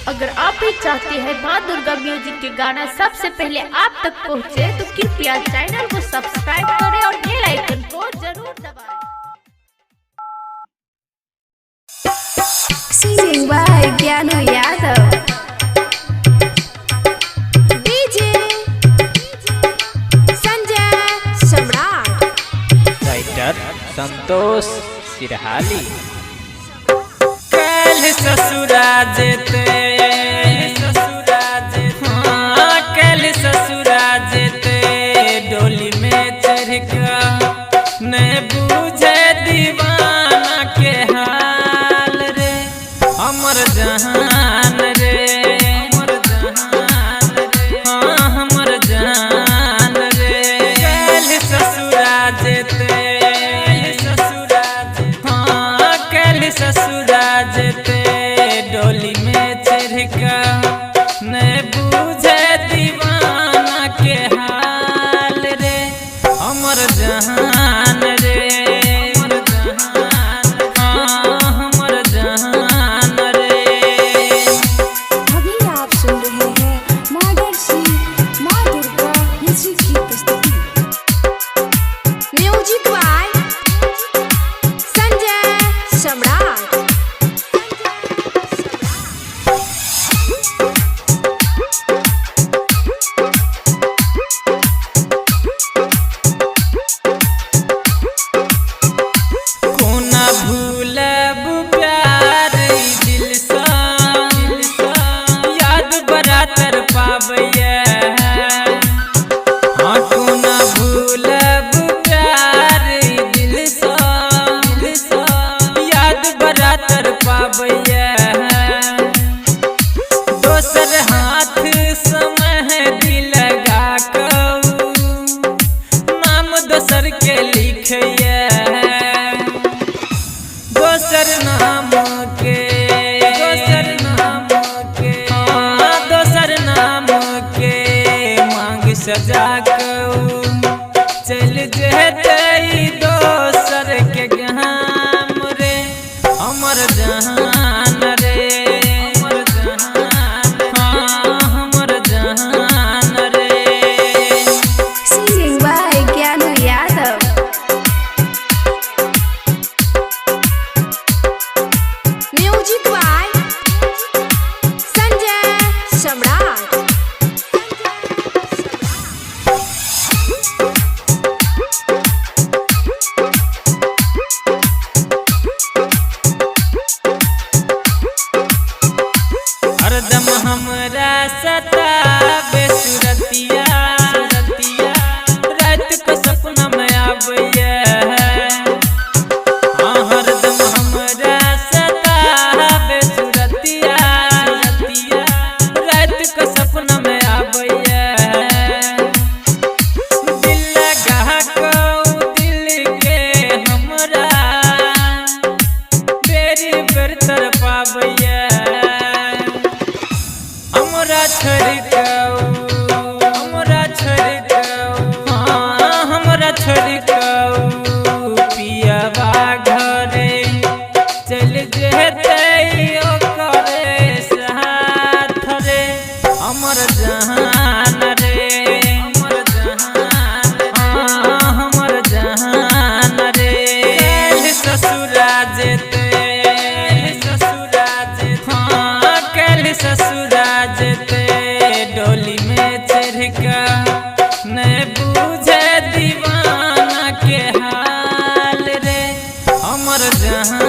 अगर आप भी चाहते हैं माँ दुर्गा म्यूजिक के गाना सबसे पहले आप तक पहुँचे तो कृपया चैनल को सब्सक्राइब करें और बेल आइकन को जरूर दबाएं। Singing by Gyanu Yadav. DJ Sanjay Samrat. Writer Santosh Sirhali. कल ससुराल जेते कल ससुराल जेते डोली में चढ़ कर न बूझे दीवाना के हाल रे हमर जहान रे हमर जहान रे हाँ हमर जहान रे कल ससुराल जेते हाँ कल ससुराल जेते डोली में चढ़ कर न बूझे दीवाना के हाल रे हमर जहान रे हमर जहान हाँ हमर जहान रे। अभी आप सुन रहे हैं मॉडर्सी माँ दुर्गा म्यूजिक की प्रस्तुति। म्यूजिक बाय संजय सम्राट। कोना भूलब प्यार दिल सा याद बरातर पाबैया हाँ कोना भूलब प्यार दिल सा याद बरातर पाबैया दोसर हाथ समय दिल लगा कऊ नाम दोसर के लिखिया दोसर नाम के हाँ दोसर नाम के मांग सजा कऊ चल जेते दोसर के गाम रे हमर जहान रे हमर जहान हाँ हमर जहान रे। Singing by Gyanu Yadav. Music by Sanjay Samrat. हरदम हमरा सताबे सुरतिया रात को सपना में आबैया हाँ हरदम हमरा सताबे सुरतिया रात को सपना में आबैया दिल लगा कऊ दिल के हमरा बेरी बेर तरपाबैया हमरा छड़काऊ हाँ हमरा छड़काऊ पियावा घरे चल जेते ओकरे साथ रे हमर जहान रे हमर जहान हाँ हमर जहान रे कल ससुराल जेते हाँ कल ससुराल जेते डोली में चढ़ कर न बूझे दीवाना के हाल रे हमर जहान